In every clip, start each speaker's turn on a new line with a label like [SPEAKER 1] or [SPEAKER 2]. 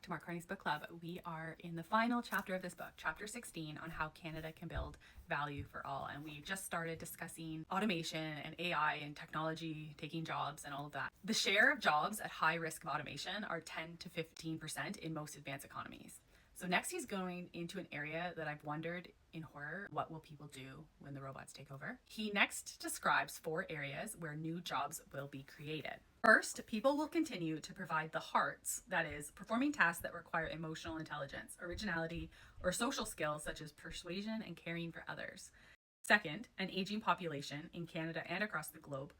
[SPEAKER 1] to Mark Carney's book club. We are in the final chapter of this book, chapter 16, on how Canada can build value for all. And we just started discussing automation and AI and technology taking jobs and all of that. The share of jobs at high risk of automation are 10 to 15% in most advanced economies. So next he's going into an area that I've wondered in horror, what will people do when the robots take over? He next describes 4 areas where new jobs will be created. First, people will continue to provide the hearts, that is, performing tasks that require emotional intelligence, originality, or social skills such as persuasion and caring for others. Second, an aging population in Canada and across the globe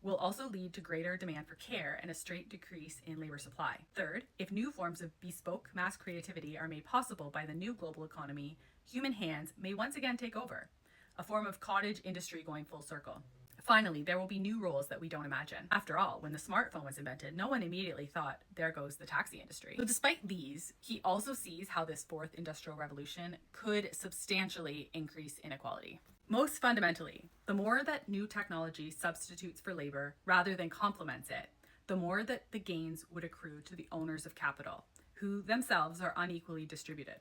[SPEAKER 1] will also lead to greater demand for care and a straight decrease in labor supply. Third, if new forms of bespoke mass creativity are made possible by the new global economy, human hands may once again take over, a form of cottage industry going full circle. Finally, there will be new roles that we don't imagine. After all, when the smartphone was invented, no one immediately thought, there goes the taxi industry. So despite these, he also sees how this 4th industrial revolution could substantially increase inequality. Most fundamentally, the more that new technology substitutes for labor rather than complements it, the more that the gains would accrue to the owners of capital, who themselves are unequally distributed.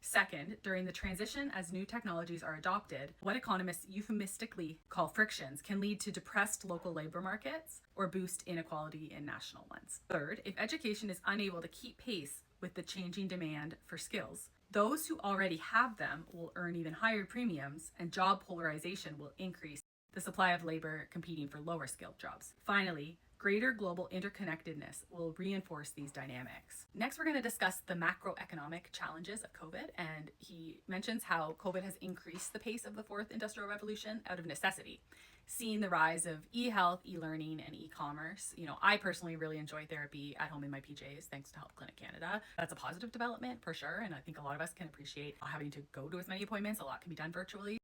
[SPEAKER 1] Second, during the transition as new technologies are adopted, what economists euphemistically call frictions can lead to depressed local labor markets or boost inequality in national ones. Third, if education is unable to keep pace with the changing demand for skills, those who already have them will earn even higher premiums, and job polarization will increase the supply of labor competing for lower skilled jobs. Finally, greater global interconnectedness will reinforce these dynamics. Next, we're going to discuss the macroeconomic challenges of COVID, and he mentions how COVID has increased the pace of the 4th industrial revolution out of necessity, seeing the rise of e-health, e-learning, and e-commerce. I personally really enjoy therapy at home in my PJs, thanks to Health Clinic Canada. That's a positive development for sure, and I think a lot of us can appreciate not having to go to as many appointments. A lot can be done virtually.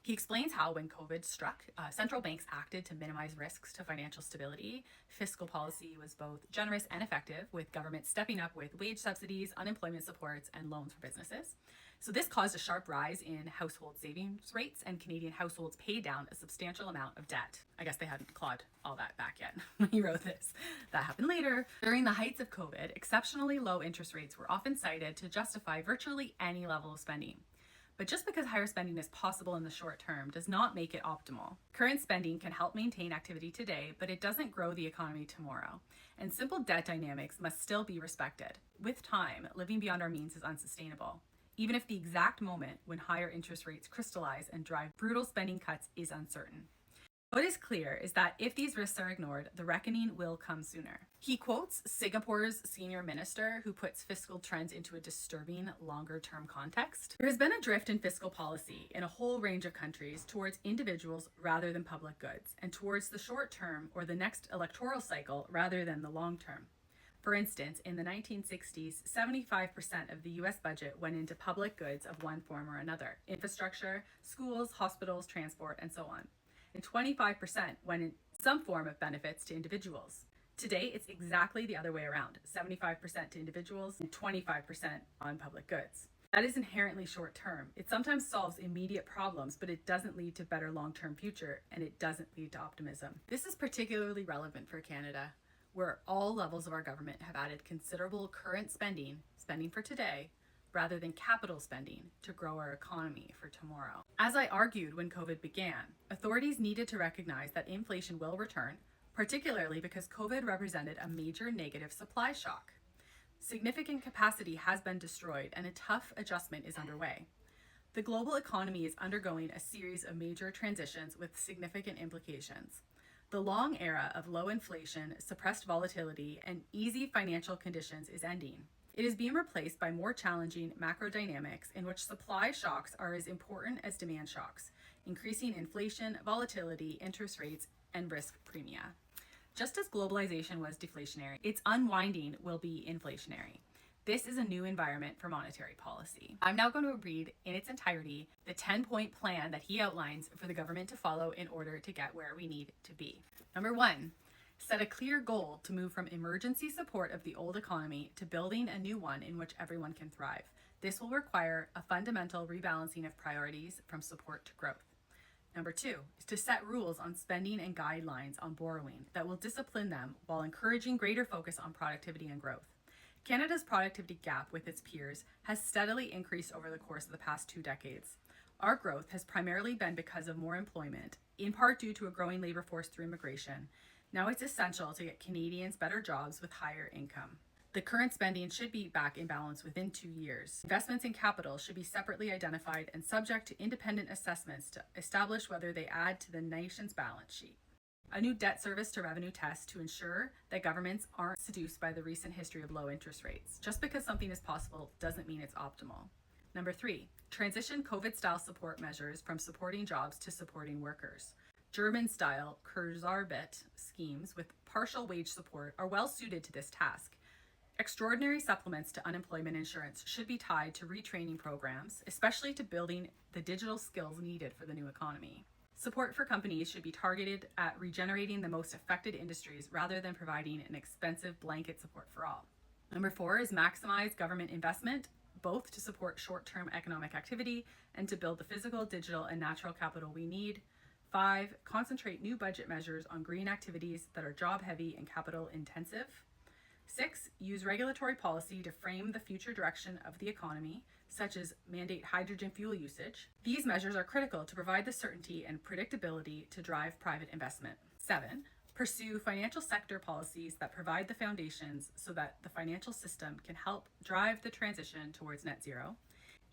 [SPEAKER 1] He explains how when COVID struck, central banks acted to minimize risks to financial stability. Fiscal policy was both generous and effective, with government stepping up with wage subsidies, unemployment supports, and loans for businesses. So this caused a sharp rise in household savings rates, and Canadian households paid down a substantial amount of debt. I guess they hadn't clawed all that back yet when he wrote this. That happened later. During the heights of COVID, exceptionally low interest rates were often cited to justify virtually any level of spending. But just because higher spending is possible in the short term does not make it optimal. Current spending can help maintain activity today, but it doesn't grow the economy tomorrow. And simple debt dynamics must still be respected. With time, living beyond our means is unsustainable, even if the exact moment when higher interest rates crystallize and drive brutal spending cuts is uncertain. What is clear is that if these risks are ignored, the reckoning will come sooner. He quotes Singapore's senior minister, who puts fiscal trends into a disturbing longer-term context. There has been a drift in fiscal policy in a whole range of countries towards individuals rather than public goods, and towards the short term or the next electoral cycle rather than the long term. For instance, in the 1960s, 75% of the US budget went into public goods of one form or another: infrastructure, schools, hospitals, transport, and so on. And 25% went in some form of benefits to individuals. Today, it's exactly the other way around: 75% to individuals and 25% on public goods. That is inherently short term. It sometimes solves immediate problems, but it doesn't lead to better long-term future, and it doesn't lead to optimism. This is particularly relevant for Canada, where all levels of our government have added considerable current spending for today, rather than capital spending to grow our economy for tomorrow. As I argued when COVID began, authorities needed to recognize that inflation will return, particularly because COVID represented a major negative supply shock. Significant capacity has been destroyed, and a tough adjustment is underway. The global economy is undergoing a series of major transitions with significant implications. The long era of low inflation, suppressed volatility, and easy financial conditions is ending. It is being replaced by more challenging macro dynamics in which supply shocks are as important as demand shocks, increasing inflation, volatility, interest rates, and risk premia. Just as globalization was deflationary, its unwinding will be inflationary. This is a new environment for monetary policy. I'm now going to read in its entirety the 10-point plan that he outlines for the government to follow in order to get where we need to be. Number 1. Set a clear goal to move from emergency support of the old economy to building a new one in which everyone can thrive. This will require a fundamental rebalancing of priorities from support to growth. Number 2 is to set rules on spending and guidelines on borrowing that will discipline them while encouraging greater focus on productivity and growth. Canada's productivity gap with its peers has steadily increased over the course of the past 2 decades. Our growth has primarily been because of more employment, in part due to a growing labor force through immigration. Now it's essential to get Canadians better jobs with higher income. The current spending should be back in balance within 2 years. Investments in capital should be separately identified and subject to independent assessments to establish whether they add to the nation's balance sheet. A new debt service to revenue test to ensure that governments aren't seduced by the recent history of low interest rates. Just because something is possible doesn't mean it's optimal. Number 3, transition COVID-style support measures from supporting jobs to supporting workers. German-style Kurzarbeit schemes with partial wage support are well suited to this task. Extraordinary supplements to unemployment insurance should be tied to retraining programs, especially to building the digital skills needed for the new economy. Support for companies should be targeted at regenerating the most affected industries rather than providing an expensive blanket support for all. Number 4 is maximize government investment, both to support short-term economic activity and to build the physical, digital, and natural capital we need. 5, concentrate new budget measures on green activities that are job-heavy and capital-intensive. 6, use regulatory policy to frame the future direction of the economy, such as mandate hydrogen fuel usage. These measures are critical to provide the certainty and predictability to drive private investment. 7, pursue financial sector policies that provide the foundations so that the financial system can help drive the transition towards net zero.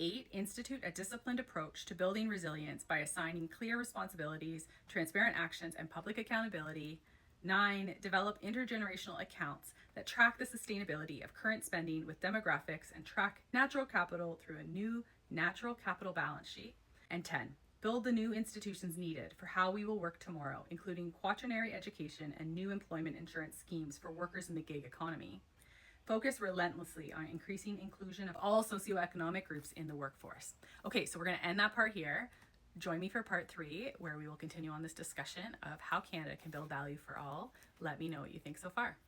[SPEAKER 1] 8, institute a disciplined approach to building resilience by assigning clear responsibilities, transparent actions, and public accountability. 9, develop intergenerational accounts that track the sustainability of current spending with demographics and track natural capital through a new natural capital balance sheet. And 10, build the new institutions needed for how we will work tomorrow, including quaternary education and new employment insurance schemes for workers in the gig economy. Focus relentlessly on increasing inclusion of all socioeconomic groups in the workforce. Okay, so we're going to end that part here. Join me for part 3, where we will continue on this discussion of how Canada can build value for all. Let me know what you think so far.